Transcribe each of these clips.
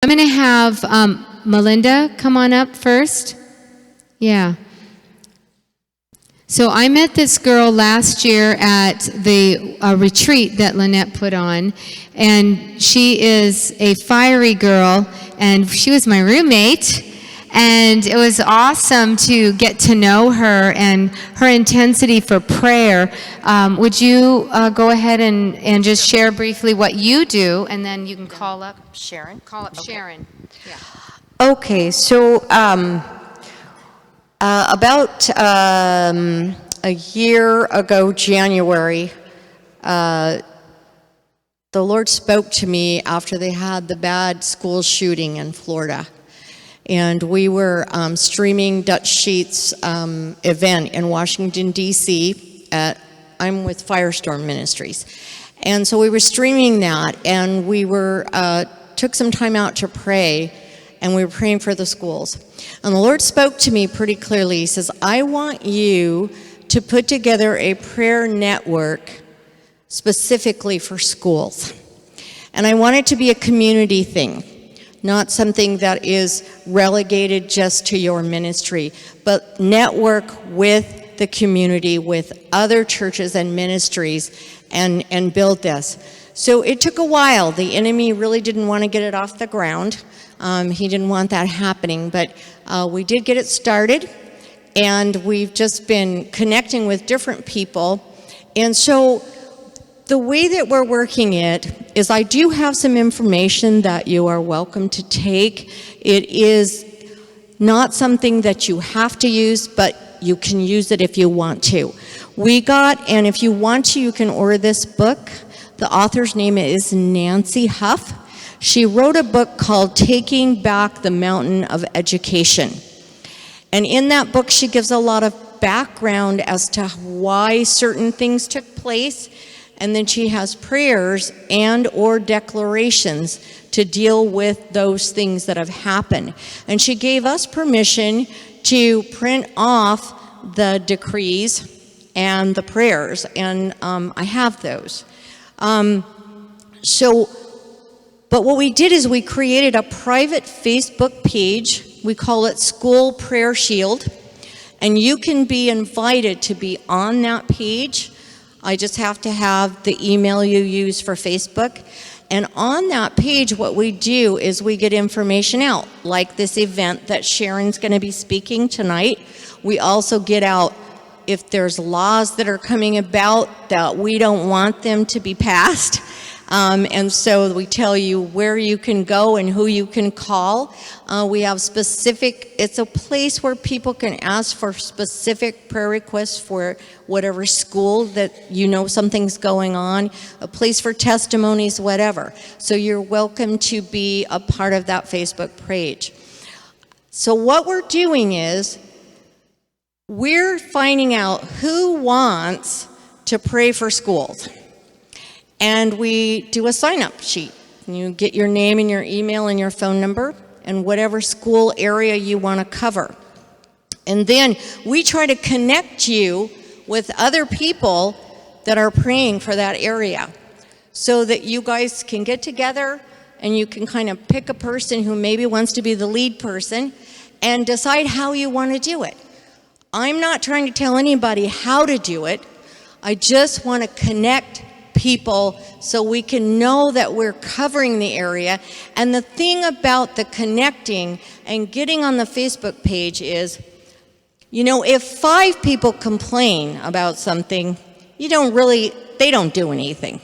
I'm going to have Melinda come on up first. Yeah. So I met this girl last year at the retreat that Lynette put on, and she is a fiery girl, and she was my roommate, and it was awesome to get to know her and her intensity for prayer. Would you go ahead and just share briefly what you do, and then you can call up Sharon? Call up Okay. Sharon. Yeah. Okay, so about a year ago, January, the Lord spoke to me after they had the bad school shooting in Florida. And we were streaming Dutch Sheet's event in Washington, D.C. I'm with Firestorm Ministries. And so we were streaming that, and we were took some time out to pray, and we were praying for the schools. And the Lord spoke to me pretty clearly. He says, I want you to put together a prayer network specifically for schools. And I want it to be a community thing, not something that is relegated just to your ministry, but network with the community, with other churches and ministries, and build this. So it took a while. The enemy really didn't want to get it off the ground. He didn't want that happening, but we did get it started, and we've just been connecting with different people. And so the way that we're working it is I do have some information that you are welcome to take. It is not something that you have to use, but you can use it if you want to. And if you want to, you can order this book. The author's name is Nancy Huff. She wrote a book called Taking Back the Mountain of Education. And in that book, she gives a lot of background as to why certain things took place. And then she has prayers and or declarations to deal with those things that have happened. And she gave us permission to print off the decrees and the prayers. And I have those. But what we did is we created a private Facebook page. We call it School Prayer Shield. And you can be invited to be on that page. I just have to have the email you use for Facebook. And on that page, what we do is we get information out, like this event that Sharon's going to be speaking tonight. We also get out if there's laws that are coming about that we don't want them to be passed. And so we tell you where you can go and who you can call. We have it's a place where people can ask for specific prayer requests for whatever school that you know something's going on, a place for testimonies, whatever. So you're welcome to be a part of that Facebook page. So what we're doing is we're finding out who wants to pray for schools. And we do a sign-up sheet. You get your name and your email and your phone number and whatever school area you want to cover. And then we try to connect you with other people that are praying for that area so that you guys can get together and you can kind of pick a person who maybe wants to be the lead person and decide how you want to do it. I'm not trying to tell anybody how to do it. I just want to connect people so we can know that we're covering the area. And the thing about the connecting and getting on the Facebook page is, you know, if 5 people complain about something, they don't do anything.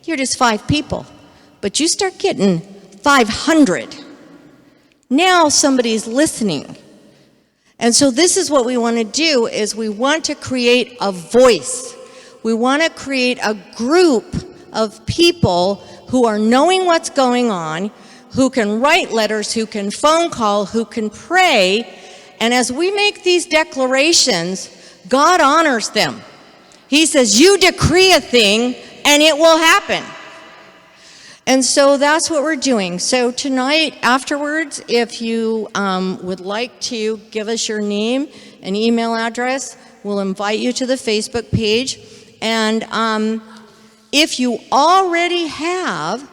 You're just 5 people. But you start getting 500. Now somebody's listening. And so this is what we want to do, is we want to create a voice. We want to create a group of people who are knowing what's going on, who can write letters, who can phone call, who can pray. And as we make these declarations, God honors them. He says, you decree a thing and it will happen. And so that's what we're doing. So tonight, afterwards, if you would like to give us your name and email address, we'll invite you to the Facebook page. And if you already have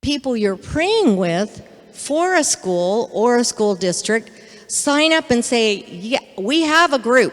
people you're praying with for a school or a school district sign up and say, yeah, we have a group,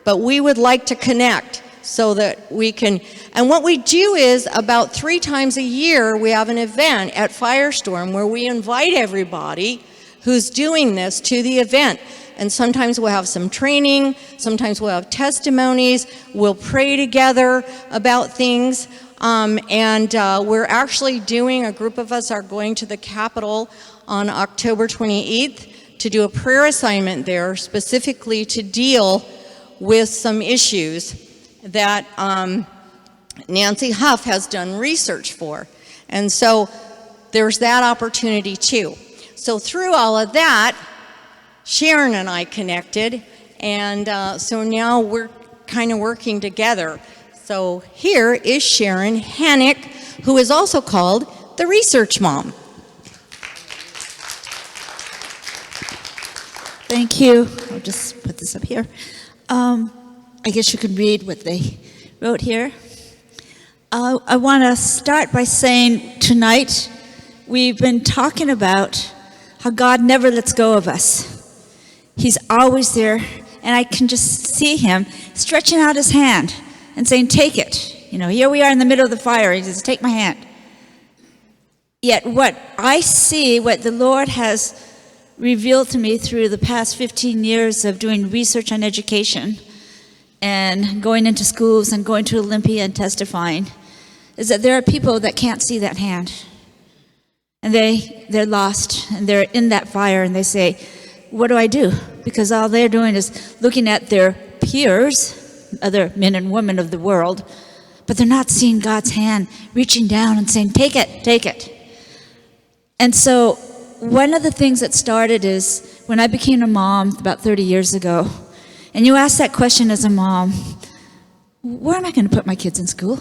but we would like to connect so that we can. And what we do is about 3 times a year, we have an event at Firestorm where we invite everybody who's doing this to the event. And sometimes we'll have some training, sometimes we'll have testimonies, we'll pray together about things. We're actually doing, a group of us are going to the Capitol on October 28th to do a prayer assignment there, specifically to deal with some issues that Nancy Huff has done research for. And so there's that opportunity too. So through all of that, Sharon and I connected, and so now we're kind of working together. So here is Sharon Hanek, who is also called the Research Mom. Thank you. I'll just put this up here. I guess you can read what they wrote here. I want to start by saying tonight we've been talking about how God never lets go of us. He's always there, and I can just see him stretching out his hand and saying, take it. You know, here we are in the middle of the fire. He says, take my hand. Yet what I see, what the Lord has revealed to me through the past 15 years of doing research on education and going into schools and going to Olympia and testifying, is that there are people that can't see that hand. And they're lost, and they're in that fire, and they say, what do I do? Because all they're doing is looking at their peers, other men and women of the world, but they're not seeing God's hand reaching down and saying, take it, take it. And so one of the things that started is when I became a mom about 30 years ago, and you ask that question as a mom, where am I going to put my kids in school?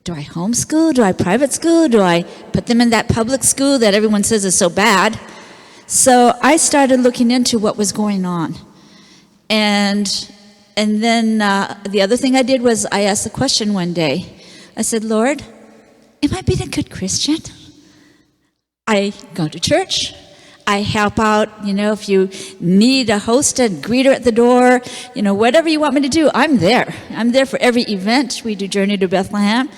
Do I homeschool? Do I private school? Do I put them in that public school that everyone says is so bad? So I started looking into what was going on. And then the other thing I did was I asked the question one day. I said, Lord, am I being a good Christian? I go to church. I help out, if you need a host and greeter at the door, whatever you want me to do, I'm there. I'm there for every event. We do Journey to Bethlehem.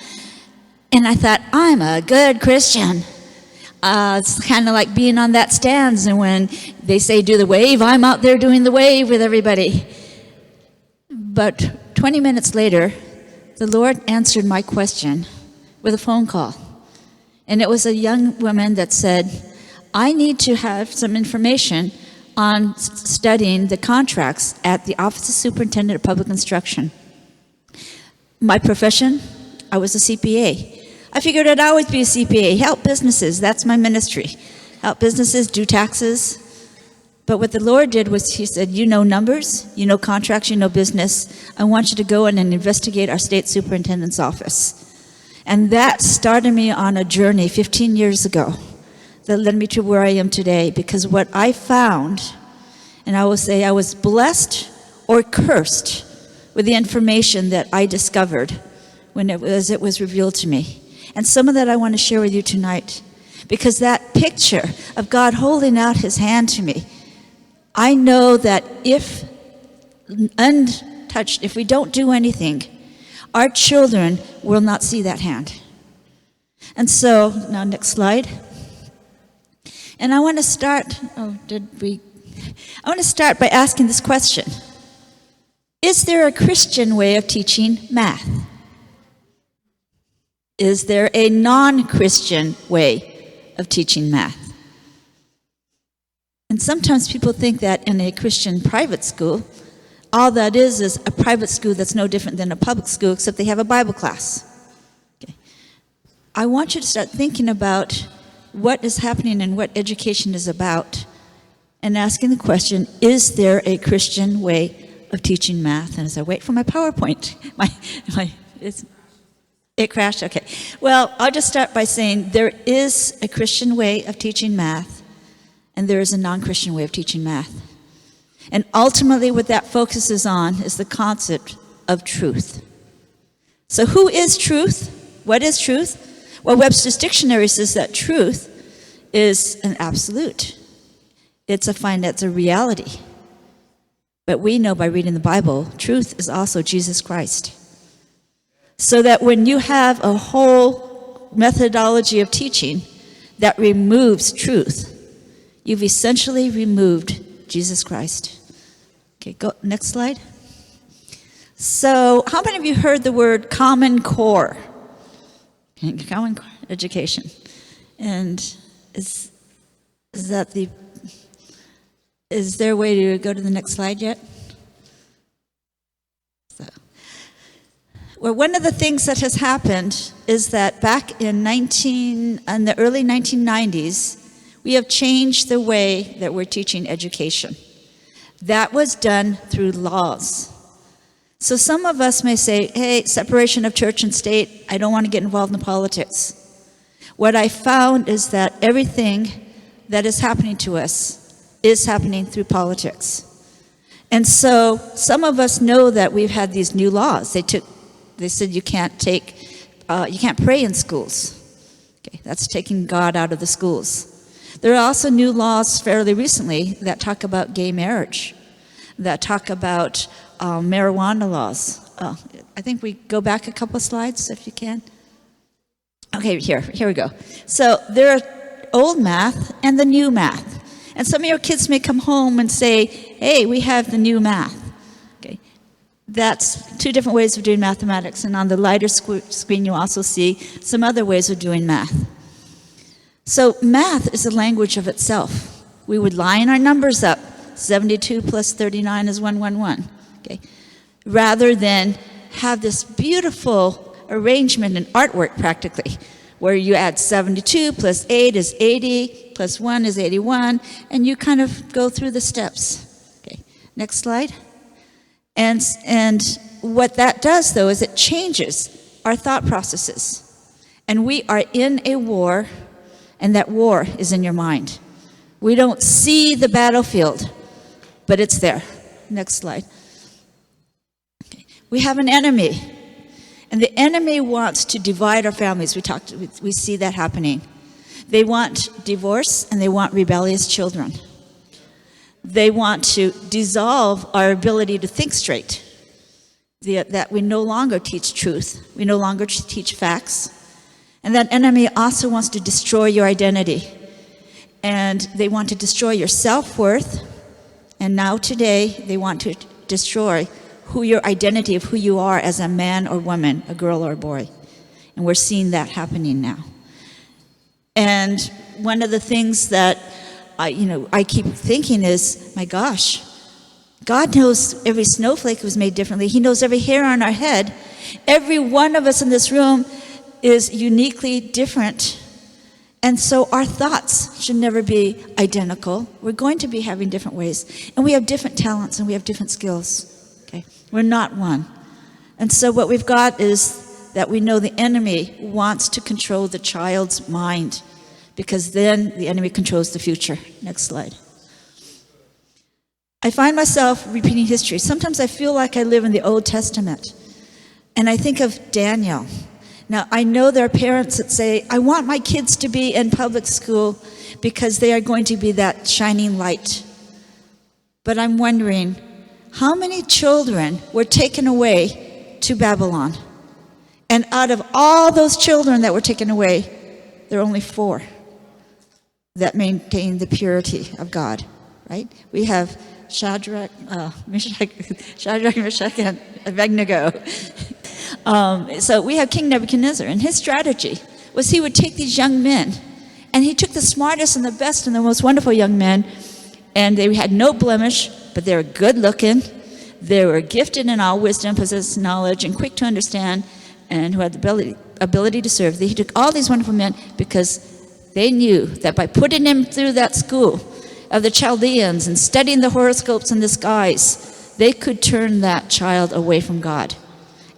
And I thought, I'm a good Christian. It's kind of like being on that stands, and when they say do the wave, I'm out there doing the wave with everybody. But 20 minutes later, the Lord answered my question with a phone call. And it was a young woman that said, I need to have some information on studying the contracts at the Office of Superintendent of Public Instruction. My profession, I was a CPA. I figured I'd always be a CPA, help businesses, that's my ministry. Help businesses, do taxes. But what the Lord did was he said, you know numbers, you know contracts, you know business. I want you to go in and investigate our state superintendent's office. And that started me on a journey 15 years ago that led me to where I am today, because what I found, and I will say I was blessed or cursed with the information that I discovered when it was revealed to me. And some of that I want to share with you tonight, because that picture of God holding out his hand to me, I know that if untouched, if we don't do anything, our children will not see that hand. And so, now next slide. And I want to start, I want to start by asking this question. Is there a Christian way of teaching math? Is there a non-Christian way of teaching math? And sometimes people think that in a Christian private school, all that is a private school that's no different than a public school, except they have a Bible class. Okay. I want you to start thinking about what is happening and what education is about, and asking the question, is there a Christian way of teaching math? And as I wait for my PowerPoint, it crashed? Okay. Well, I'll just start by saying there is a Christian way of teaching math, and there is a non-Christian way of teaching math. And ultimately what that focuses on is the concept of truth. So who is truth? What is truth? Well, Webster's dictionary says that truth is an absolute. It's a reality. But we know by reading the Bible, truth is also Jesus Christ. So that when you have a whole methodology of teaching that removes truth, you've essentially removed Jesus Christ. Okay, go next slide. So, how many of you heard the word Common Core? Common Core education. And is there a way to go to the next slide yet? Well, one of the things that has happened is that back in the early 1990s, we have changed the way that we're teaching education. That was done through laws. So some of us may say, hey, separation of church and state, I don't want to get involved in politics. What I found is that everything that is happening to us is happening through politics. And so some of us know that we've had these new laws. They said you can't pray in schools. Okay, that's taking God out of the schools. There are also new laws fairly recently that talk about gay marriage, that talk about marijuana laws. I think we go back a couple of slides if you can. Okay, here we go. So there are old math and the new math. And some of your kids may come home and say, hey, we have the new math. Okay, that's two different ways of doing mathematics. And on the lighter screen, you also see some other ways of doing math. So math is a language of itself. We would line our numbers up. 72 plus 39 is 111. Okay, rather than have this beautiful arrangement and artwork practically, where you add 72 plus 8 is 80, plus 1 is 81, and you kind of go through the steps. Okay, next slide. And what that does, though, is it changes our thought processes. And we are in a war, and that war is in your mind. We don't see the battlefield, but it's there. Next slide. Okay. We have an enemy. And the enemy wants to divide our families. We see that happening. They want divorce and they want rebellious children. They want to dissolve our ability to think straight. That we no longer teach truth. We no longer teach facts. And that enemy also wants to destroy your identity. And they want to destroy your self-worth. And now today, they want to destroy your identity of who you are as a man or woman, a girl or a boy. And we're seeing that happening now. And one of the things that I keep thinking is, my gosh, God knows every snowflake was made differently. He knows every hair on our head. Every one of us in this room is uniquely different. And so our thoughts should never be identical. We're going to be having different ways. And we have different talents and we have different skills. Okay, we're not one. And so what we've got is that we know the enemy wants to control the child's mind, because then the enemy controls the future. Next slide. I find myself repeating history. Sometimes I feel like I live in the Old Testament. And I think of Daniel. Now, I know there are parents that say, I want my kids to be in public school because they are going to be that shining light. But I'm wondering, how many children were taken away to Babylon? And out of all those children that were taken away, there are only 4 that maintain the purity of God, right? We have Shadrach, Meshach, and Abednego. So we have King Nebuchadnezzar, and his strategy was he would take these young men, and he took the smartest and the best and the most wonderful young men, and they had no blemish, but they were good looking, they were gifted in all wisdom, possessed knowledge, and quick to understand, and who had the ability to serve. He took all these wonderful men because they knew that by putting them through that school of the Chaldeans and studying the horoscopes in the skies, they could turn that child away from God.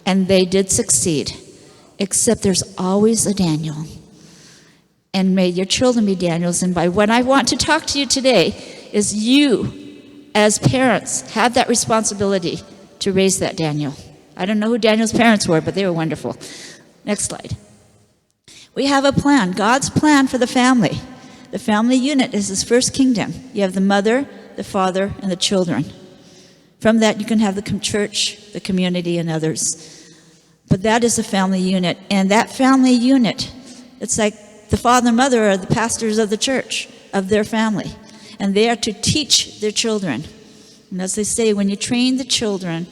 And they did succeed, except there's always a Daniel. And may your children be Daniels. And by what I want to talk to you today is you, as parents, have that responsibility to raise that Daniel. I don't know who Daniel's parents were, but they were wonderful. Next slide. We have a plan, God's plan for the family. The family unit is his first kingdom. You have the mother, the father, and the children. From that, you can have the church, the community, and others. But that is the family unit. And that family unit, it's like the father and mother are the pastors of the church, of their family. And they are to teach their children. And as they say, when you train the children,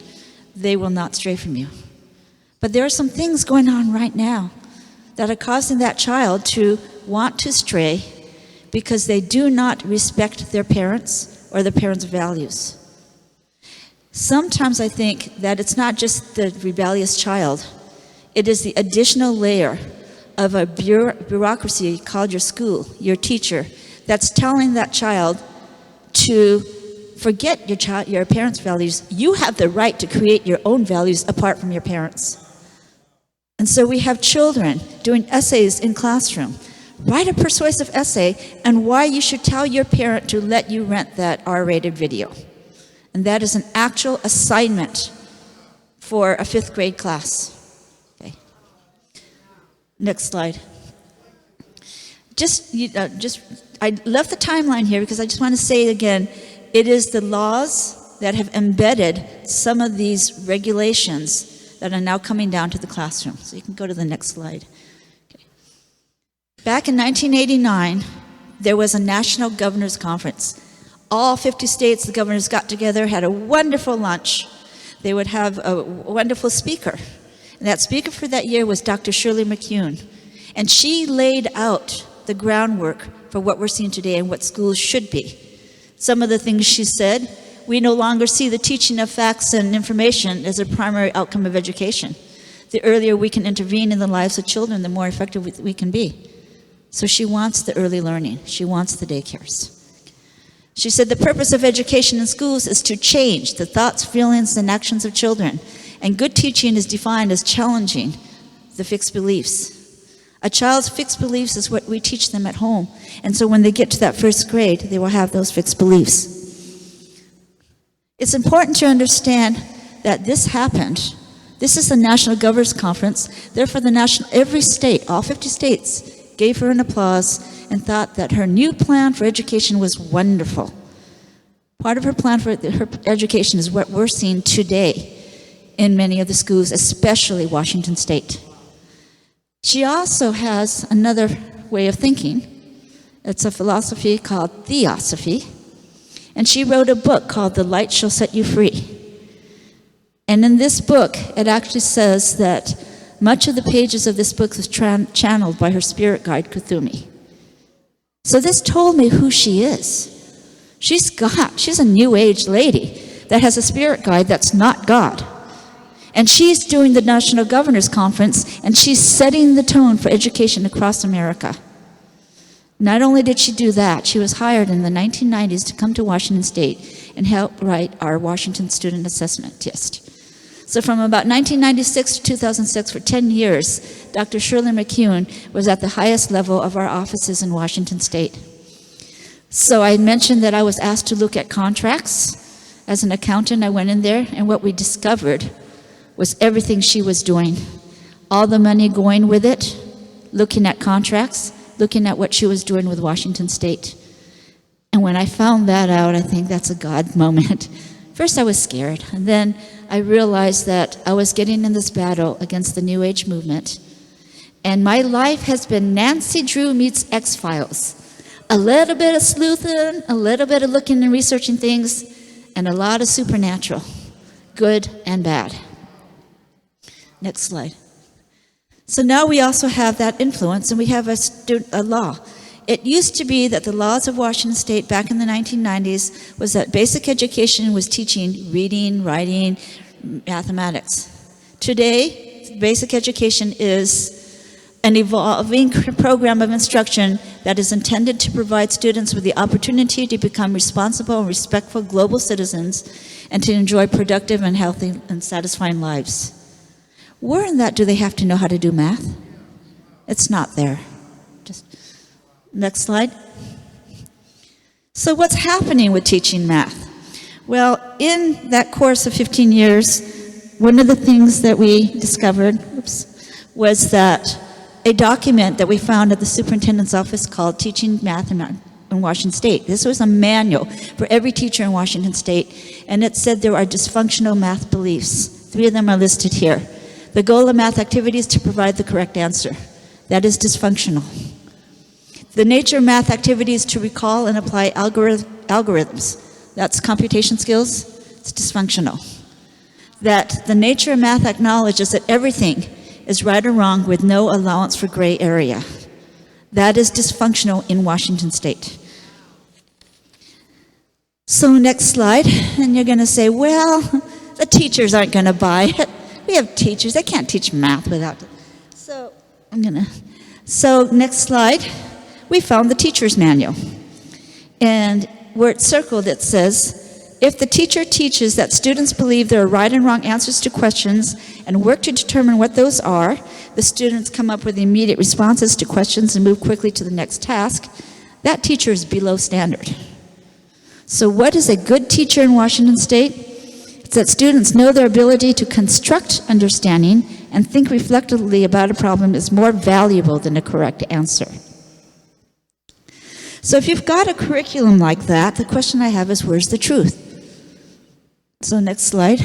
they will not stray from you. But there are some things going on right now that are causing that child to want to stray because they do not respect their parents or the parents' values. Sometimes I think that it's not just the rebellious child. It is the additional layer of a bureaucracy called your school, your teacher, that's telling that child to forget your parents' values. You have the right to create your own values apart from your parents. And so we have children doing essays in classroom. Write a persuasive essay on why you should tell your parent to let you rent that R-rated video. And that is an actual assignment for a 5th grade class. Okay. Next slide. I left the timeline here because I just want to say again, it is the laws that have embedded some of these regulations that are now coming down to the classroom. So you can go to the next slide. Okay. Back in 1989, there was a National Governors Conference. All 50 states, the governors got together, had a wonderful lunch. They would have a wonderful speaker. And that speaker for that year was Dr. Shirley McCune. And she laid out the groundwork for what we're seeing today and what schools should be. Some of the things she said, we no longer see the teaching of facts and information as a primary outcome of education. The earlier we can intervene in the lives of children, the more effective we can be. So she wants the early learning. She wants the daycares. She said the purpose of education in schools is to change the thoughts, feelings, and actions of children. And good teaching is defined as challenging the fixed beliefs. A child's fixed beliefs is what we teach them at home. And so when they get to that 1st grade, they will have those fixed beliefs. It's important to understand that this happened. This is the National Governors Conference. Therefore, every state, all 50 states, gave her an applause and thought that her new plan for education was wonderful. Part of her plan for her education is what we're seeing today in many of the schools, especially Washington State. She also has another way of thinking. It's a philosophy called theosophy. And she wrote a book called The Light Shall Set You Free. And in this book, it actually says that much of the pages of this book was channeled by her spirit guide, Kuthumi. So this told me who she is. She's a new age lady that has a spirit guide that's not God. And she's doing the National Governors Conference, and she's setting the tone for education across America. Not only did she do that, she was hired in the 1990s to come to Washington State and help write our Washington Student Assessment Test. So from about 1996 to 2006, for 10 years, Dr. Shirley McCune was at the highest level of our offices in Washington State. So I mentioned that I was asked to look at contracts. As an accountant, I went in there, and what we discovered was everything she was doing. All the money going with it, looking at contracts, looking at what she was doing with Washington State. And when I found that out, I think that's a God moment. First I was scared, and then I realized that I was getting in this battle against the New Age movement. And my life has been Nancy Drew meets X-Files. A little bit of sleuthing, a little bit of looking and researching things, and a lot of supernatural, good and bad. Next slide. So now we also have that influence, and we have a law. It used to be that the laws of Washington State back in the 1990s was that basic education was teaching reading, writing, mathematics. Today, basic education is an evolving program of instruction that is intended to provide students with the opportunity to become responsible and respectful global citizens and to enjoy productive and healthy and satisfying lives. Where in that do they have to know how to do math? It's not there. Just next slide. So what's happening with teaching math? Well, in that course of 15 years, one of the things that we discovered was that a document that we found at the superintendent's office called Teaching Math in Washington State. This was a manual for every teacher in Washington State, and it said there are dysfunctional math beliefs. 3 of them are listed here. The goal of math activity is to provide the correct answer. That is dysfunctional. The nature of math activity is to recall and apply algorithms. That's computation skills. It's dysfunctional. That the nature of math acknowledges that everything is right or wrong with no allowance for gray area. That is dysfunctional in Washington State. So next slide, and you're going to say, well, the teachers aren't going to buy it. We have teachers, they can't teach math without it. So next slide, we found the teacher's manual. And where it's circled, it says, if the teacher teaches that students believe there are right and wrong answers to questions and work to determine what those are, the students come up with immediate responses to questions and move quickly to the next task, that teacher is below standard. So what is a good teacher in Washington State? It's that students know their ability to construct understanding and think reflectively about a problem is more valuable than a correct answer. So if you've got a curriculum like that, the question I have is, where's the truth? So next slide.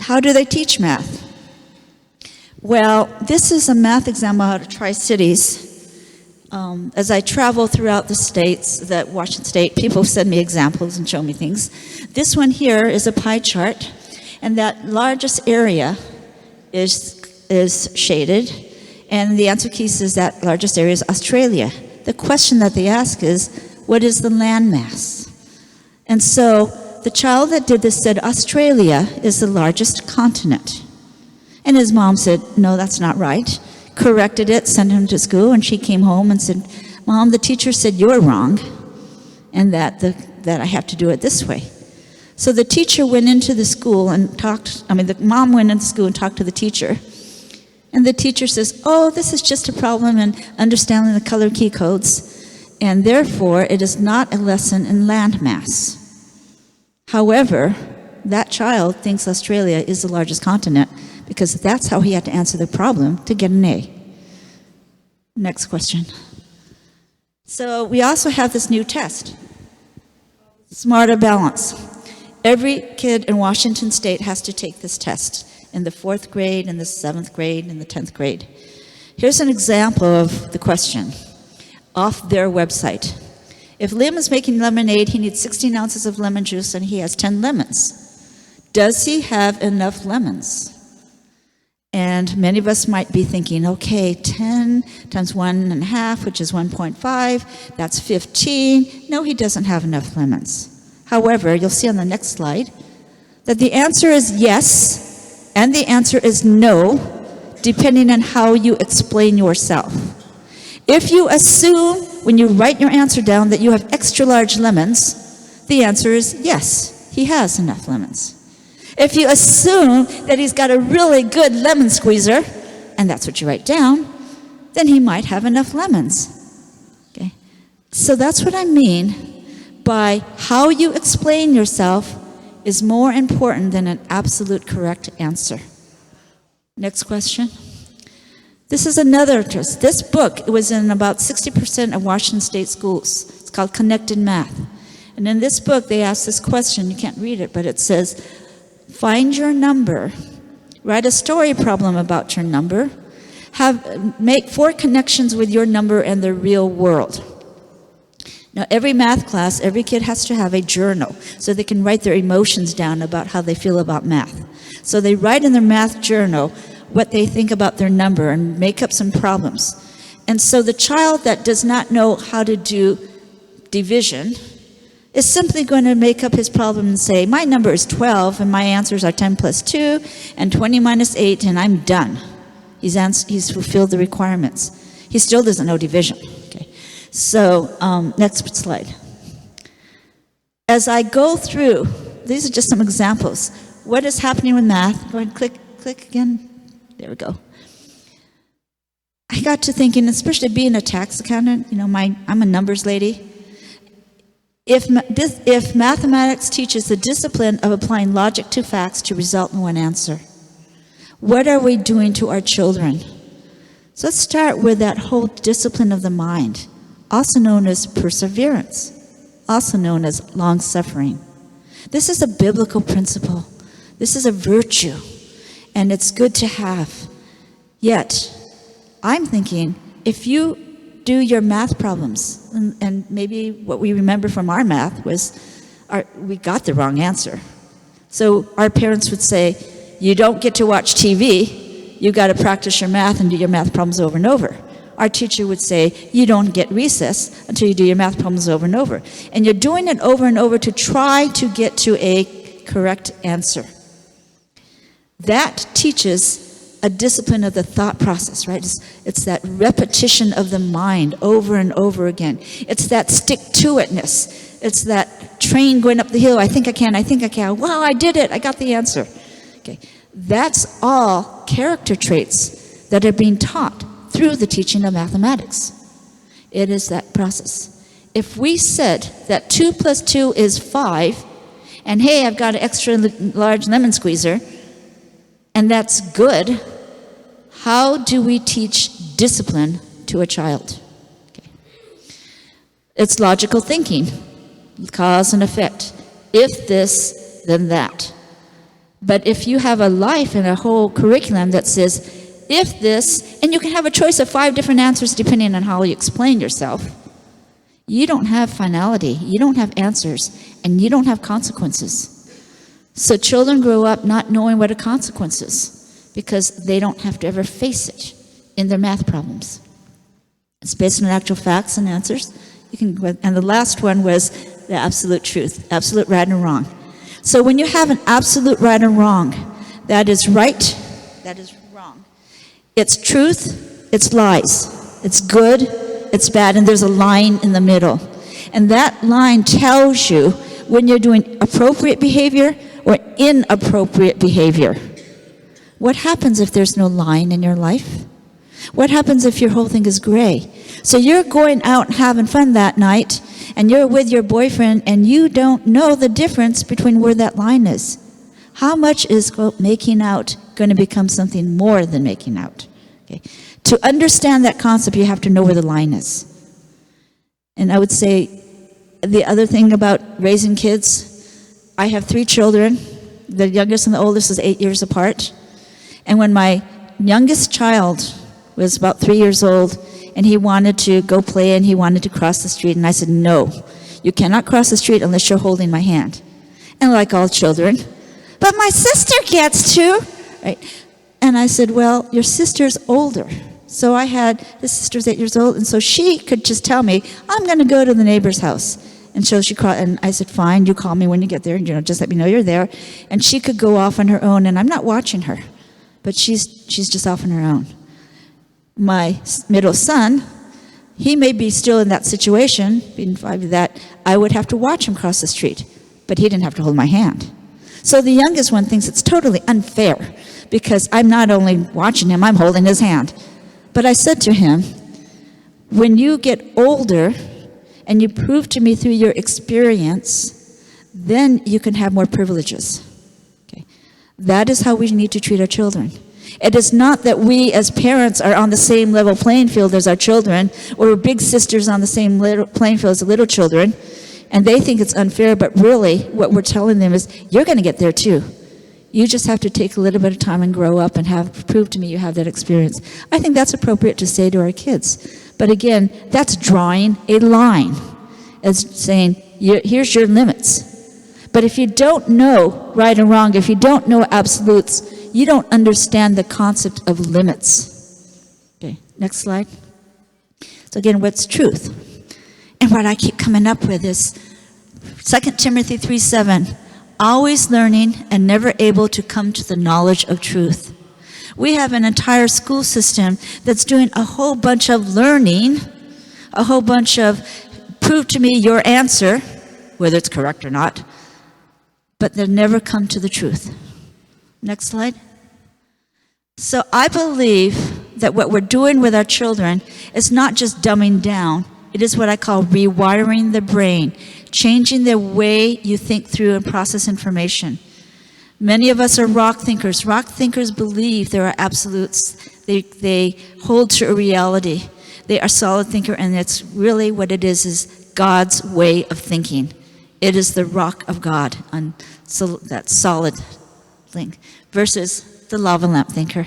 How do they teach math? Well, this is a math example out of Tri-Cities. As I travel throughout the states, that Washington State, people send me examples and show me things. This one here is a pie chart, and that largest area is shaded, and the answer key says that largest area is Australia. The question that they ask is, what is the land mass? And so the child that did this said Australia is the largest continent. And his mom said, no, that's not right. Corrected it, sent him to school, and she came home and said, Mom, the teacher said you're wrong, and that I have to do it this way. So the teacher went into the school and the mom went into school and talked to the teacher. And the teacher says, oh, this is just a problem in understanding the color key codes, and therefore it is not a lesson in landmass. However, that child thinks Australia is the largest continent because that's how he had to answer the problem to get an A. Next question. So we also have this new test, Smarter Balance. Every kid in Washington State has to take this test in the 4th grade, in the 7th grade, in the 10th grade. Here's an example of the question off their website. If Liam is making lemonade, he needs 16 ounces of lemon juice and he has 10 lemons. Does he have enough lemons? And many of us might be thinking, okay, 10 times 1.5, which is 1.5, that's 15. No, he doesn't have enough lemons. However, you'll see on the next slide that the answer is yes, and the answer is no, depending on how you explain yourself. If you assume when you write your answer down that you have extra large lemons, the answer is yes, he has enough lemons. If you assume that he's got a really good lemon squeezer, and that's what you write down, then he might have enough lemons. Okay? So that's what I mean by how you explain yourself is more important than an absolute correct answer. Next question. This is another test. This book was in about 60% of Washington State schools. It's called Connected Math. And in this book, they ask this question. You can't read it, but it says, find your number, write a story problem about your number, make 4 connections with your number and the real world. Now, every math class, every kid has to have a journal so they can write their emotions down about how they feel about math. So they write in their math journal what they think about their number and make up some problems. And so the child that does not know how to do division is simply going to make up his problem and say, my number is 12 and my answers are 10 plus 2 and 20 minus 8 and I'm done. He's fulfilled the requirements. He still doesn't know division. Okay. So next slide. As I go through, these are just some examples. What is happening with math? Go ahead, click again. There we go. I got to thinking, especially being a tax accountant, I'm a numbers lady. If mathematics teaches the discipline of applying logic to facts to result in one answer, what are we doing to our children? So let's start with that whole discipline of the mind, also known as perseverance, also known as long-suffering. This is a biblical principle. This is a virtue, and it's good to have. Yet, I'm thinking, if you do your math problems, and maybe what we remember from our math was we got the wrong answer. So our parents would say, you don't get to watch TV, you got to practice your math and do your math problems over and over. Our teacher would say, you don't get recess until you do your math problems over and over. And you're doing it over and over to try to get to a correct answer. That teaches a discipline of the thought process, right? It's that repetition of the mind over and over again. It's that stick-to-itness. It's that train going up the hill. I think I can. Wow, I did it. I got the answer. Okay, that's all character traits that are being taught through the teaching of mathematics. It is that process. If we said that 2 plus 2 is 5, and hey, I've got an extra large lemon squeezer, and that's good, how do we teach discipline to a child? Okay. It's logical thinking, cause and effect. If this, then that. But if you have a life and a whole curriculum that says, if this, and you can have a choice of 5 different answers depending on how you explain yourself, you don't have finality, you don't have answers, and you don't have consequences. So children grow up not knowing what a consequence is because they don't have to ever face it in their math problems. It's based on actual facts and answers. And the last one was the absolute truth, absolute right and wrong. So when you have an absolute right and wrong, that is right, that is wrong. It's truth, it's lies. It's good, it's bad, and there's a line in the middle. And that line tells you when you're doing appropriate behavior or inappropriate behavior. What happens if there's no line in your life? What happens if your whole thing is gray? So you're going out and having fun that night, and you're with your boyfriend, and you don't know the difference between where that line is. How much is, quote, making out going to become something more than making out? Okay. To understand that concept, you have to know where the line is. And I would say the other thing about raising kids, I have 3 children. The youngest and the oldest is 8 years apart. And when my youngest child was about 3 years old, and he wanted to go play and he wanted to cross the street, and I said, no, you cannot cross the street unless you're holding my hand. And like all children, but my sister gets to, right? And I said, well, your sister's older. So I had, his sister's 8 years old, and so she could just tell me, I'm going to go to the neighbor's house. And so she called, and I said, fine, you call me when you get there, just let me know you're there. And she could go off on her own, and I'm not watching her, but she's just off on her own. My middle son, he may be still in that situation, being 5 that I would have to watch him cross the street, but he didn't have to hold my hand. So the youngest one thinks it's totally unfair because I'm not only watching him, I'm holding his hand. But I said to him, when you get older and you prove to me through your experience, then you can have more privileges. Okay. That is how we need to treat our children. It is not that we as parents are on the same level playing field as our children, or we're big sisters on the same playing field as the little children, and they think it's unfair, but really what we're telling them is, you're going to get there too. You just have to take a little bit of time and grow up and prove to me you have that experience. I think that's appropriate to say to our kids. But again, that's drawing a line. As saying, here's your limits. But if you don't know right and wrong, if you don't know absolutes, you don't understand the concept of limits. Okay, next slide. So again, what's truth? And what I keep coming up with is 2 Timothy 3:7, always learning and never able to come to the knowledge of truth. We have an entire school system that's doing a whole bunch of learning, a whole bunch of prove to me your answer, whether it's correct or not, but they never come to the truth. Next slide. So I believe that what we're doing with our children is not just dumbing down. It is what I call rewiring the brain, changing the way you think through and process information. Many of us are rock thinkers. Rock thinkers believe there are absolutes. They hold to a reality. They are solid thinker, and it's really what it is God's way of thinking. It is the rock of God, on that solid thing, versus the lava lamp thinker.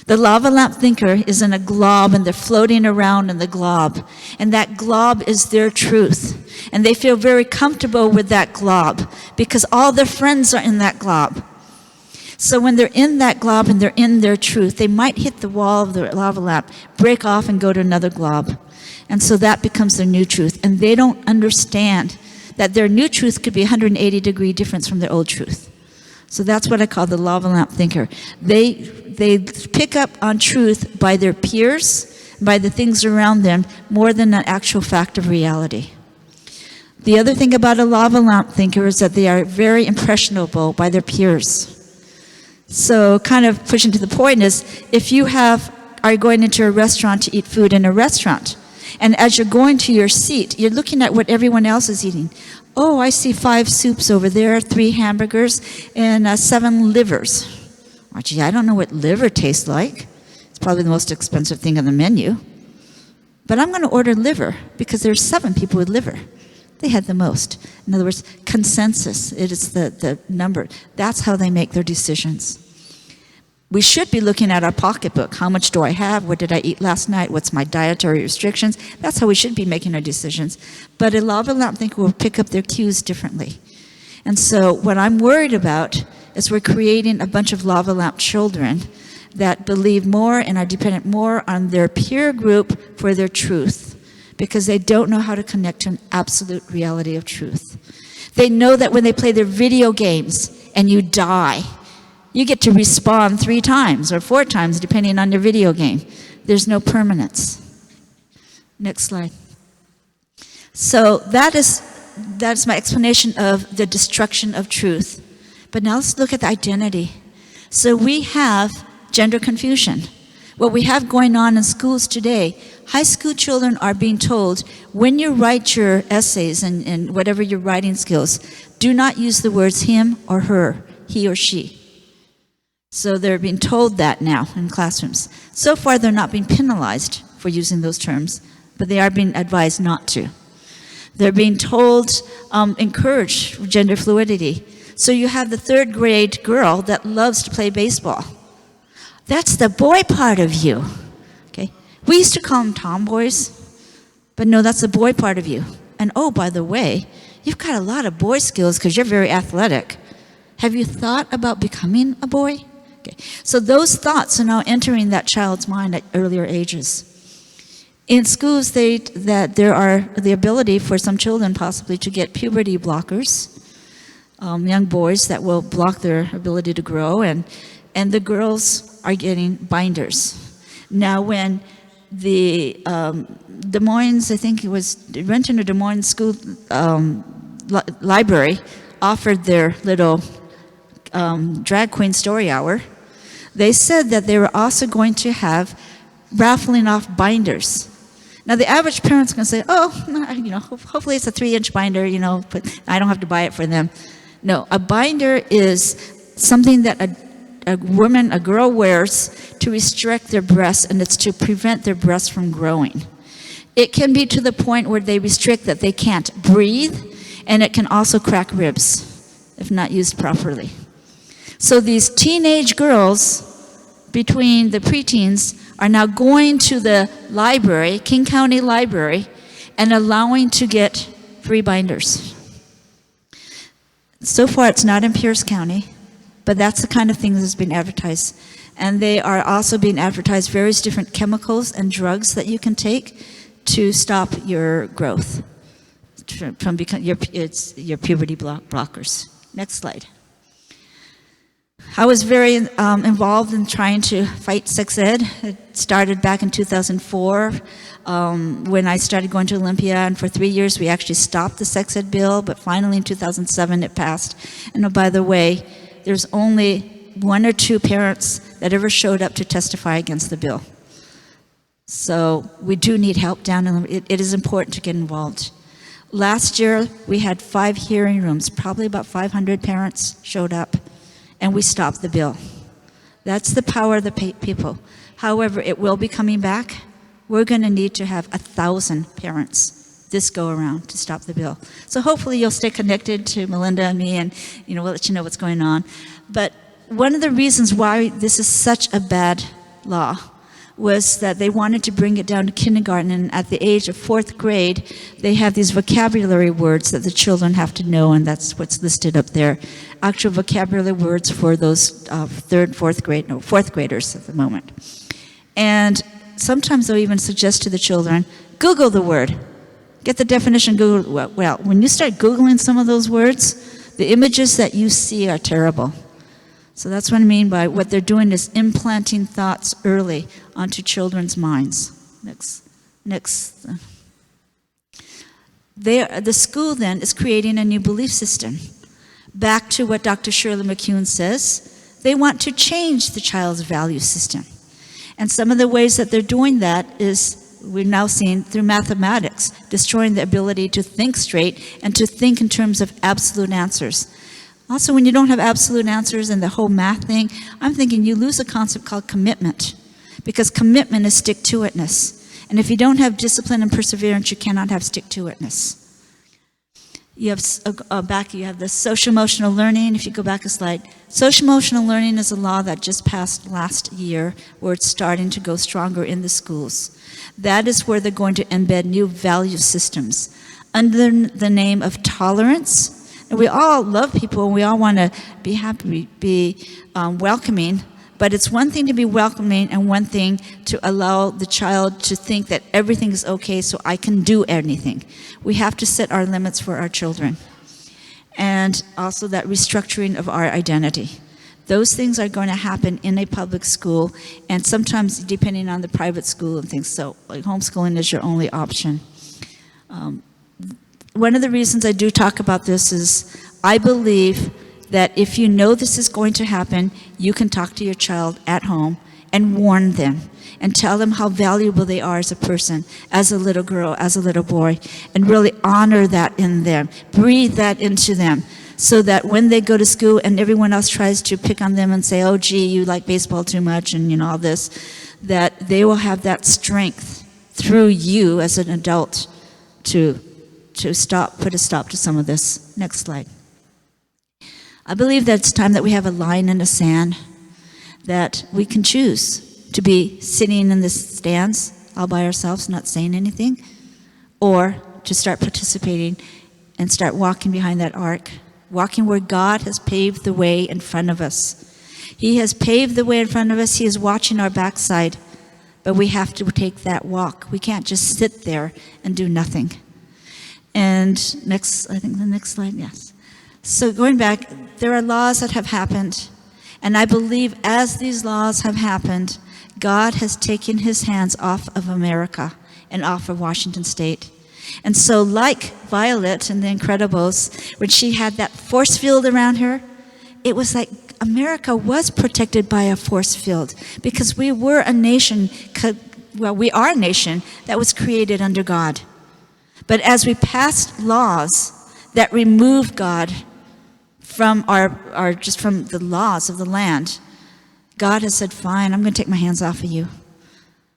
The lava lamp thinker is in a glob, and they're floating around in the glob. And that glob is their truth. And they feel very comfortable with that glob because all their friends are in that glob. So when they're in that glob and they're in their truth, they might hit the wall of the lava lamp, break off, and go to another glob. And so that becomes their new truth. And they don't understand that their new truth could be 180-degree difference from their old truth. So that's what I call the lava lamp thinker. They pick up on truth by their peers, by the things around them, more than an actual fact of reality. The other thing about a lava lamp thinker is that they are very impressionable by their peers. So kind of pushing to the point is, if you are going into a restaurant to eat food in a restaurant, and as you're going to your seat, you're looking at what everyone else is eating. Oh, I see 5 soups over there, 3 hamburgers, and 7 livers. Oh, gee, I don't know what liver tastes like. It's probably the most expensive thing on the menu. But I'm going to order liver because there's 7 people with liver. They had the most. In other words, consensus. It is the number. That's how they make their decisions. We should be looking at our pocketbook. How much do I have? What did I eat last night? What's my dietary restrictions? That's how we should be making our decisions. But a lava lamp thinker will pick up their cues differently. And so what I'm worried about is we're creating a bunch of lava lamp children that believe more and are dependent more on their peer group for their truth, because they don't know how to connect to an absolute reality of truth. They know that when they play their video games and you die, you get to respawn 3 times or 4 times, depending on your video game. There's no permanence. Next slide. So that's my explanation of the destruction of truth. But now let's look at the identity. So we have gender confusion. What we have going on in schools today, high school children are being told, when you write your essays and whatever your writing skills, do not use the words him or her, he or she. So they're being told that now in classrooms. So far, they're not being penalized for using those terms, but they are being advised not to. They're being told, encourage gender fluidity. So you have the 3rd grade girl that loves to play baseball. That's the boy part of you. Okay? We used to call them tomboys, but no, that's the boy part of you. And oh, by the way, you've got a lot of boy skills because you're very athletic. Have you thought about becoming a boy? Okay. So those thoughts are now entering that child's mind at earlier ages. In schools, there are the ability for some children possibly to get puberty blockers, young boys that will block their ability to grow, and the girls are getting binders. Now, when the Des Moines, I think it was Renton or Des Moines School Library offered their little drag queen story hour, they said that they were also going to have raffling off binders. Now the average parent's going to say, oh, hopefully it's a 3-inch binder, but I don't have to buy it for them. No, a binder is something that a girl wears to restrict their breasts, and it's to prevent their breasts from growing. It can be to the point where they restrict that they can't breathe, and it can also crack ribs if not used properly. So these teenage girls between the preteens are now going to the library, King County Library, and allowing to get free binders. So far it's not in Pierce County, but that's the kind of thing that's been advertised. And they are also being advertised various different chemicals and drugs that you can take to stop your growth, from your puberty blockers. Next slide. I was very involved in trying to fight sex ed. It started back in 2004 when I started going to Olympia, and for 3 years we actually stopped the sex ed bill, but finally in 2007 it passed. And oh, by the way, there's only 1 or 2 parents that ever showed up to testify against the bill. So we do need help down in it is important to get involved. Last year we had 5 hearing rooms, probably about 500 parents showed up. And we stopped the bill. That's the power of the people. However, it will be coming back. We're going to need to have 1,000 parents this go around to stop the bill. So hopefully you'll stay connected to Melinda and me, and we'll let you know what's going on. But one of the reasons why this is such a bad law was that they wanted to bring it down to kindergarten, and at the age of 4th grade, they have these vocabulary words that the children have to know, and that's what's listed up there. Actual vocabulary words for those 4th graders at the moment. And sometimes they'll even suggest to the children, Google the word. Get the definition, Google. Well, when you start Googling some of those words, the images that you see are terrible. So that's what I mean by what they're doing is implanting thoughts early onto children's minds. Next. The school then is creating a new belief system. Back to what Dr. Shirley McCune says, they want to change the child's value system. And some of the ways that they're doing that is we're now seeing through mathematics, destroying the ability to think straight and to think in terms of absolute answers. Also, when you don't have absolute answers and the whole math thing, I'm thinking you lose a concept called commitment, because commitment is stick-to-itness. And if you don't have discipline and perseverance, you cannot have stick-to-itness. You have you have the social-emotional learning. If you go back a slide, social-emotional learning is a law that just passed last year, where it's starting to go stronger in the schools. That is where they're going to embed new value systems under the name of tolerance. And we all love people, and we all want to be happy, be welcoming. But it's one thing to be welcoming and one thing to allow the child to think that everything is okay, so I can do anything. We have to set our limits for our children. And also that restructuring of our identity. Those things are going to happen in a public school, and sometimes depending on the private school and things. So like homeschooling is your only option. One of the reasons I do talk about this is I believe that if you know this is going to happen, you can talk to your child at home and warn them and tell them how valuable they are as a person, as a little girl, as a little boy, and really honor that in them, breathe that into them, so that when they go to school and everyone else tries to pick on them and say, oh, gee, you like baseball too much and all this, that they will have that strength through you as an adult to put a stop to some of this. Next slide. I believe that it's time that we have a line in the sand, that we can choose to be sitting in the stands all by ourselves, not saying anything, or to start participating and start walking behind that ark, walking where God has paved the way in front of us. He has paved the way in front of us. He is watching our backside, but we have to take that walk. We can't just sit there and do nothing. And I think the next slide, yes. So going back, there are laws that have happened, and I believe as these laws have happened, God has taken his hands off of America and off of Washington State. And so like Violet in The Incredibles, when she had that force field around her, it was like America was protected by a force field, because we were a nation, we are a nation that was created under God. But as we passed laws that removed God from just from the laws of the land, God has said, fine, I'm going to take my hands off of you.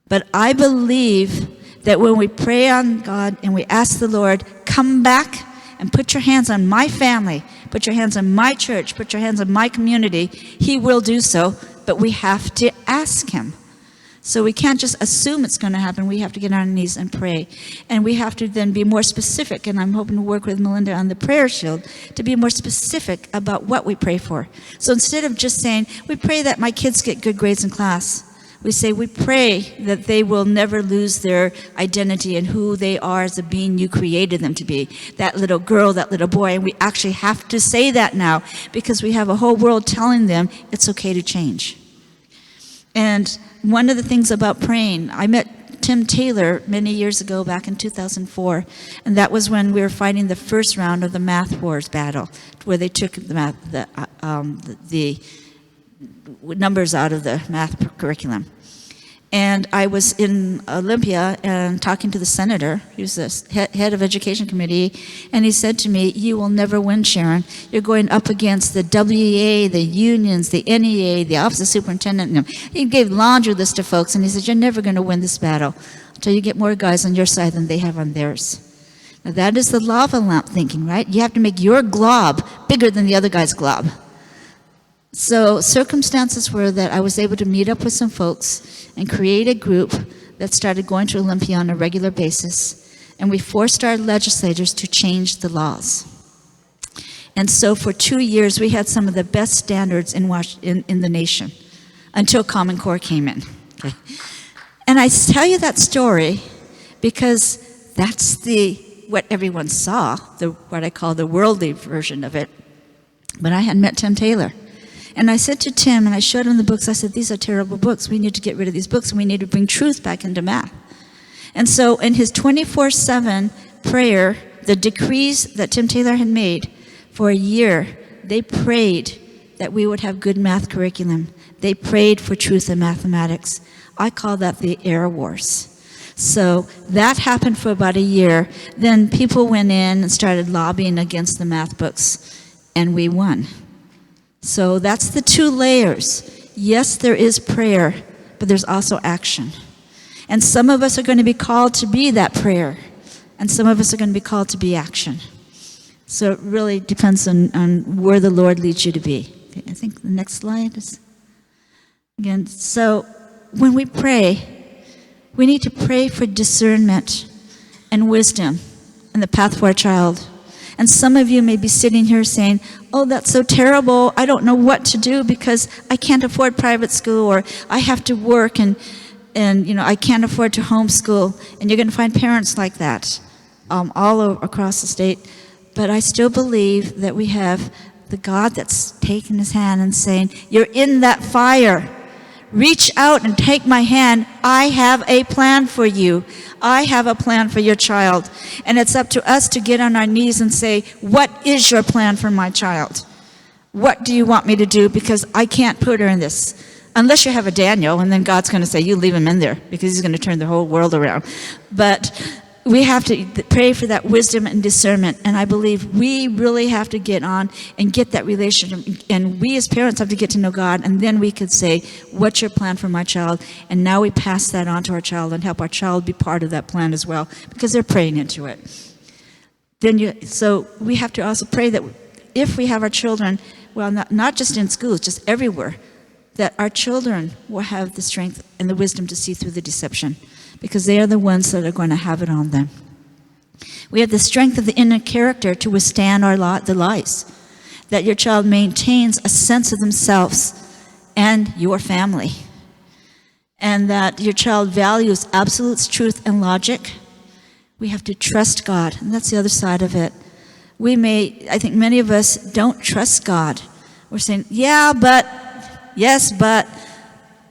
But I believe that when we pray on God and we ask the Lord, come back and put your hands on my family, put your hands on my church, put your hands on my community, he will do so, but we have to ask him. So we can't just assume it's going to happen. We have to get on our knees and pray. And we have to then be more specific, and I'm hoping to work with Melinda on the prayer shield to be more specific about what we pray for. So instead of just saying, we pray that my kids get good grades in class, we say, we pray that they will never lose their identity and who they are as a being you created them to be. That little girl, that little boy. And we actually have to say that now, because we have a whole world telling them it's okay to change. And one of the things about praying, I met Tim Taylor many years ago, back in 2004, and that was when we were fighting the first round of the Math Wars battle, where they took the numbers out of the math curriculum. And I was in Olympia and talking to the senator, he was the head of education committee, and he said to me, "You will never win, Sharon. You're going up against the WEA, the unions, the NEA, the Office of Superintendent." He gave laundry list of folks, and he said, "You're never going to win this battle until you get more guys on your side than they have on theirs." Now that is the lava lamp thinking, right? You have to make your glob bigger than the other guy's glob. So circumstances were that I was able to meet up with some folks and create a group that started going to Olympia on a regular basis, and we forced our legislators to change the laws. And so for 2 years, we had some of the best standards in the nation until Common Core came in. Okay. And I tell you that story because that's what everyone saw, what I call the worldly version of it. But I had met Tim Taylor. And I said to Tim, and I showed him the books, I said, "These are terrible books. We need to get rid of these books, and we need to bring truth back into math." And so in his 24/7 prayer, the decrees that Tim Taylor had made for a year, they prayed that we would have good math curriculum. They prayed for truth in mathematics. I call that the Air Wars. So that happened for about a year. Then people went in and started lobbying against the math books, and we won. So that's the two layers. Yes, there is prayer, but there's also action. And some of us are going to be called to be that prayer, and some of us are going to be called to be action. So it really depends on where the Lord leads you to be. Okay, I think the next slide is, again, so when we pray, we need to pray for discernment and wisdom in the path for our child. And some of you may be sitting here saying, "Oh, that's so terrible. I don't know what to do because I can't afford private school, or I have to work and I can't afford to homeschool." And you're going to find parents like that all across the state. But I still believe that we have the God that's taking his hand and saying, "You're in that fire. Reach out and take my hand. I have a plan for you. I have a plan for your child." And it's up to us to get on our knees and say, "What is your plan for my child? What do you want me to do? Because I can't put her in this." Unless you have a Daniel, and then God's going to say, "You leave him in there," because he's going to turn the whole world around. But we have to pray for that wisdom and discernment. And I believe we really have to get on and get that relationship. And we as parents have to get to know God. And then we could say, "What's your plan for my child?" And now we pass that on to our child and help our child be part of that plan as well, because they're praying into it. So we have to also pray that if we have our children, well, not just in schools, just everywhere, that our children will have the strength and the wisdom to see through the deception, because they are the ones that are going to have it on them. We have the strength of the inner character to withstand the lies, that your child maintains a sense of themselves and your family, and that your child values absolute truth and logic. We have to trust God, and that's the other side of it. I think many of us don't trust God. We're saying, "Yeah, but," "Yes, but,"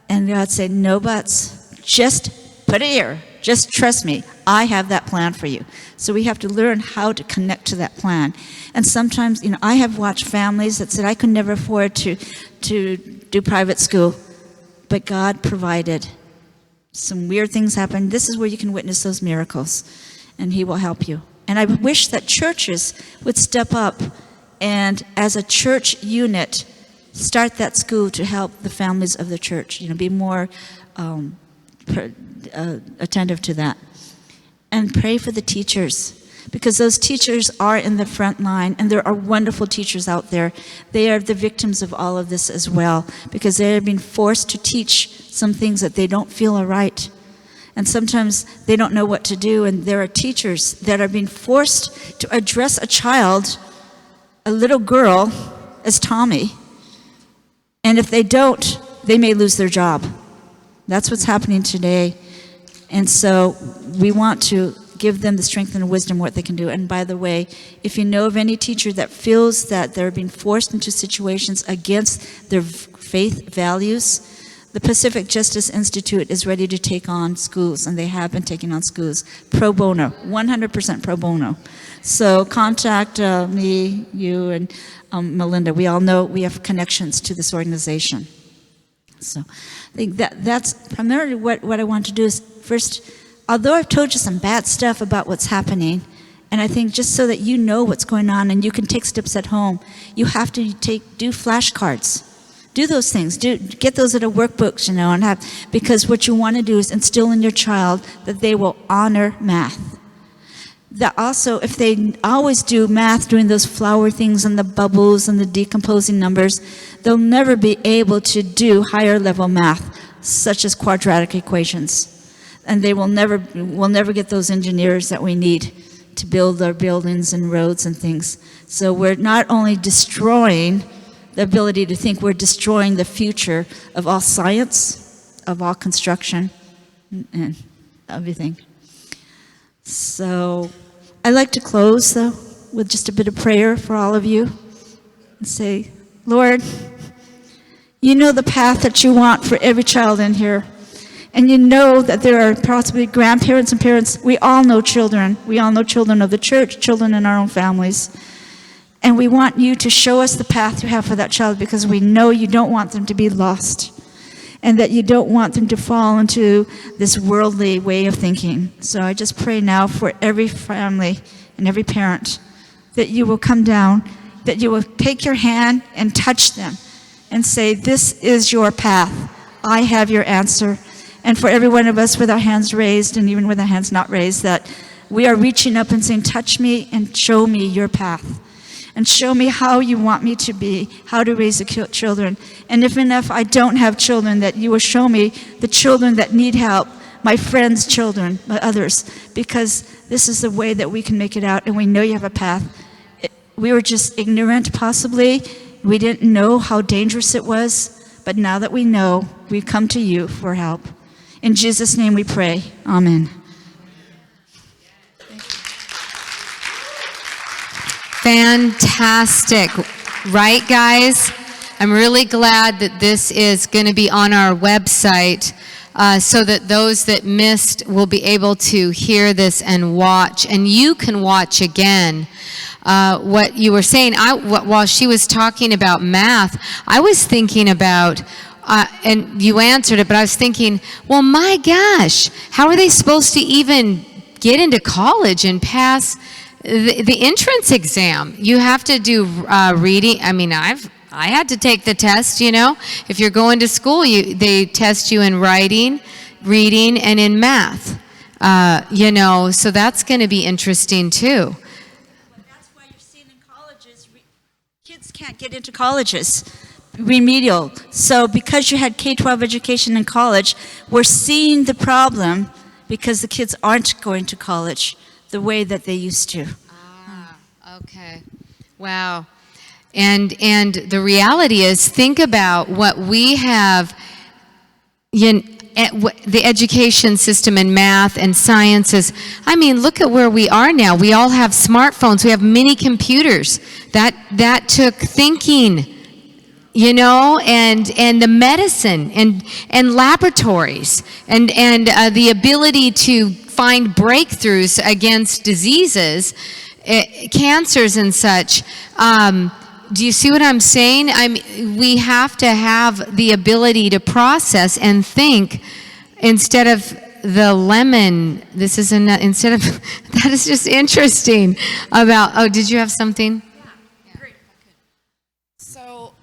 and God said, "No buts. Just put it here. Just trust me. I have that plan for you." So we have to learn how to connect to that plan. And sometimes, I have watched families that said, "I could never afford to do private school," but God provided. Some weird things happen. This is where you can witness those miracles, and he will help you. And I wish that churches would step up and, as a church unit, start that school to help the families of the church, be more attentive to that. And pray for the teachers, because those teachers are in the front line, and there are wonderful teachers out there. They are the victims of all of this as well, because they are being forced to teach some things that they don't feel are right. And sometimes they don't know what to do, and there are teachers that are being forced to address a child, a little girl, as Tommy. And if they don't, they may lose their job. That's what's happening today. And so we want to give them the strength and wisdom what they can do. And by the way, if you know of any teacher that feels that they're being forced into situations against their faith values, the Pacific Justice Institute is ready to take on schools, and they have been taking on schools pro bono, 100% pro bono. So contact me, you, and Melinda. We all know we have connections to this organization. So I think that's primarily what I want to do is first, although I've told you some bad stuff about what's happening, and I think just so that you know what's going on and you can take steps at home, you have to do flashcards. Do those things. Get those little workbooks, and because what you want to do is instill in your child that they will honor math. That also, if they always do math doing those flower things and the bubbles and the decomposing numbers, they'll never be able to do higher level math, such as quadratic equations. And they we'll never get those engineers that we need to build our buildings and roads and things. So we're not only destroying the ability to think, we're destroying the future of all science, of all construction, and everything. So I'd like to close, though, with just a bit of prayer for all of you and say, Lord, you know the path that you want for every child in here. And you know that there are possibly grandparents and parents. We all know children. We all know children of the church, children in our own families. And we want you to show us the path you have for that child, because we know you don't want them to be lost and that you don't want them to fall into this worldly way of thinking. So I just pray now for every family and every parent that you will come down, that you will take your hand and touch them and say, this is your path. I have your answer. And for every one of us with our hands raised and even with our hands not raised, that we are reaching up and saying, touch me and show me your path. And show me how you want me to be, how to raise the children. And even if I don't have children, that you will show me the children that need help, my friends' children, my others, because this is the way that we can make it out, and we know you have a path. We were just ignorant, possibly. We didn't know how dangerous it was, but now that we know, we've come to you for help. In Jesus' name we pray. Amen. Fantastic. Right, guys? I'm really glad that this is going to be on our website so that those that missed will be able to hear this and watch. And you can watch again what you were saying. While she was talking about math, I was thinking about, and you answered it, but I was thinking, well, my gosh, how are they supposed to even get into college and pass the entrance exam? You have to do reading. I mean, I had to take the test, If you're going to school, they test you in writing, reading, and in math. So that's going to be interesting too. But that's why you're seeing in colleges, kids can't get into colleges, remedial. So because you had K-12 education in college, we're seeing the problem because the kids aren't going to college the way that they used to. Okay. Wow. And the reality is, think about what we have, the education system in math and sciences. I mean, look at where we are now. We all have smartphones. We have mini computers. That took thinking, and the medicine and laboratories and the ability to find breakthroughs against diseases, cancers and such. Do you see what I'm saying? We have to have the ability to process and think instead of the lemon. That is just interesting about, did you have something? Yeah. Great. So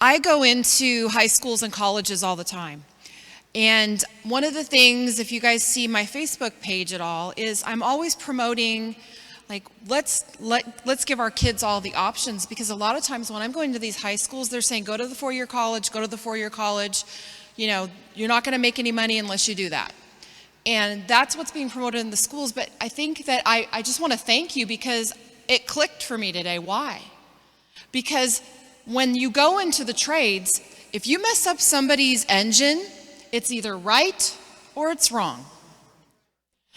I go into high schools and colleges all the time. And one of the things, if you guys see my Facebook page at all, is I'm always promoting, let's give our kids all the options, because a lot of times when I'm going to these high schools, they're saying, go to the four-year college, go to the four-year college. You're not going to make any money unless you do that. And that's what's being promoted in the schools. But I think that I just want to thank you, because it clicked for me today. Why? Because when you go into the trades, if you mess up somebody's engine, it's either right or it's wrong.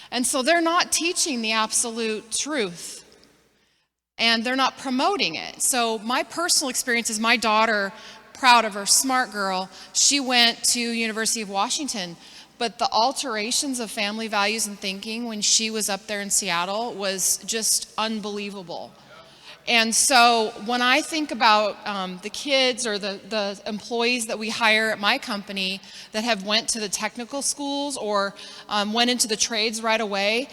And so they're not teaching the absolute truth, and they're not promoting it. So my personal experience is, my daughter, proud of her, smart girl, she went to University of Washington, but the alterations of family values and thinking when she was up there in Seattle was just unbelievable. And so when I think about the kids or the employees that we hire at my company that have went to the technical schools or went into the trades right away,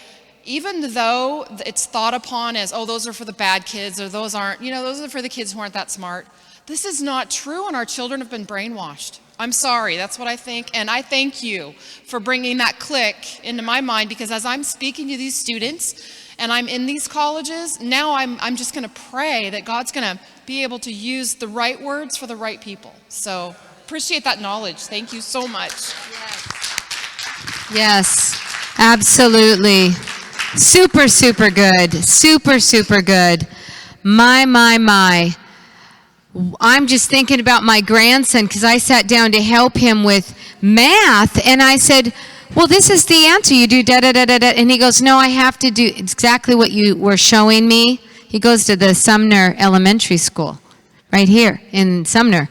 even though it's thought upon as, oh, those are for the bad kids or those aren't, those are for the kids who aren't that smart, this is not true, and our children have been brainwashed. I'm sorry, that's what I think, and I thank you for bringing that click into my mind, because as I'm speaking to these students and I'm in these colleges, now I'm just going to pray that God's going to be able to use the right words for the right people. So appreciate that knowledge. Thank you so much. Yes, absolutely. Super, super good. Super, super good. My. I'm just thinking about my grandson, because I sat down to help him with math, and I said, well, this is the answer. You do da-da-da-da-da. And he goes, no, I have to do exactly what you were showing me. He goes to the Sumner Elementary School right here in Sumner.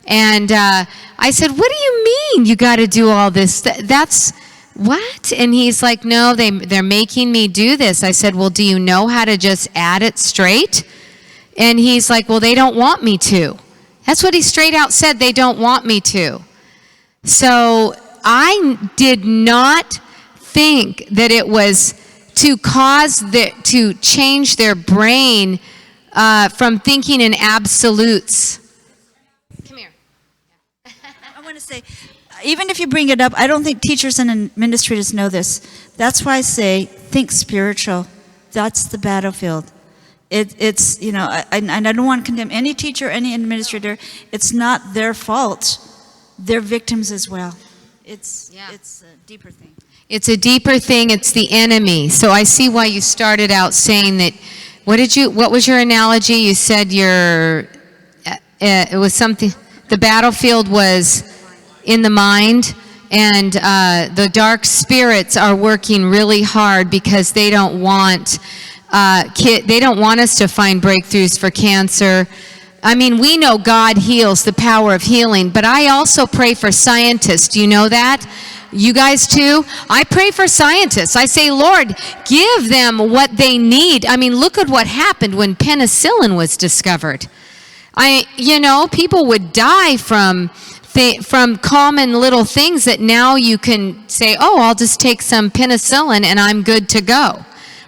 And I said, what do you mean you got to do all this? That's what? And he's like, no, they're making me do this. I said, well, do you know how to just add it straight? And he's like, well, they don't want me to. That's what he straight out said, they don't want me to. So I did not think that it was to to change their brain from thinking in absolutes. Come here. I want to say, even if you bring it up, I don't think teachers and administrators know this. That's why I say, think spiritual. That's the battlefield. It's and I don't want to condemn any teacher, any administrator. It's not their fault. They're victims as well. It's a deeper thing. It's a deeper thing. It's the enemy. So I see why you started out saying that. What was your analogy? You said it was something, the battlefield was in the mind, and the dark spirits are working really hard because they don't want they don't want us to find breakthroughs for cancer. I mean, we know God heals, the power of healing, but I also pray for scientists. Do you know that? You guys too? I pray for scientists. I say, Lord, give them what they need. I mean, look at what happened when penicillin was discovered. People would die from common little things that now you can say, oh, I'll just take some penicillin and I'm good to go.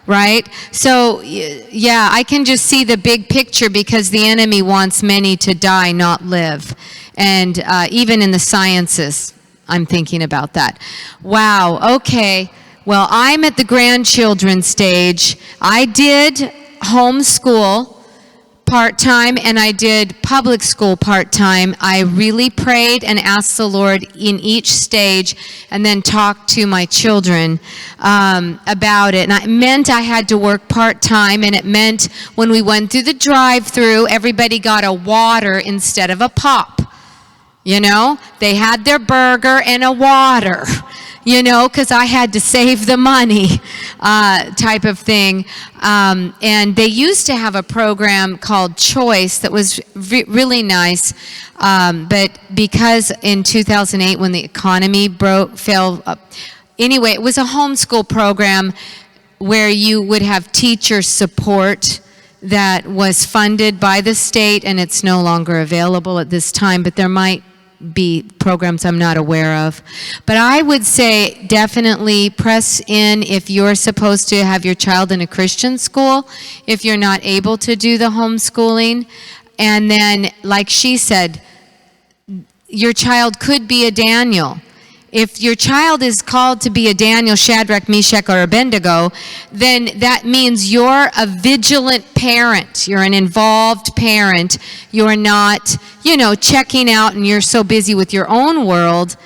Right? So, yeah, I can just see the big picture, because the enemy wants many to die, not live. And even in the sciences, I'm thinking about that. Wow, okay. Well, I'm at the grandchildren stage. I did homeschool part-time, and I did public school part-time. I really prayed and asked the Lord in each stage, and then talked to my children about it. And it meant I had to work part-time, and it meant when we went through the drive-through, everybody got a water instead of a pop. They had their burger and a water, because I had to save the money type of thing. And they used to have a program called Choice that was really nice. But because in 2008, when the economy fell, anyway, it was a homeschool program where you would have teacher support that was funded by the state, and it's no longer available at this time, but there might be programs I'm not aware of. But I would say definitely press in if you're supposed to have your child in a Christian school, if you're not able to do the homeschooling. And then, like she said, your child could be a Daniel. If your child is called to be a Daniel, Shadrach, Meshach, or Abednego, then that means you're a vigilant parent. You're an involved parent. You're not, checking out and you're so busy with your own world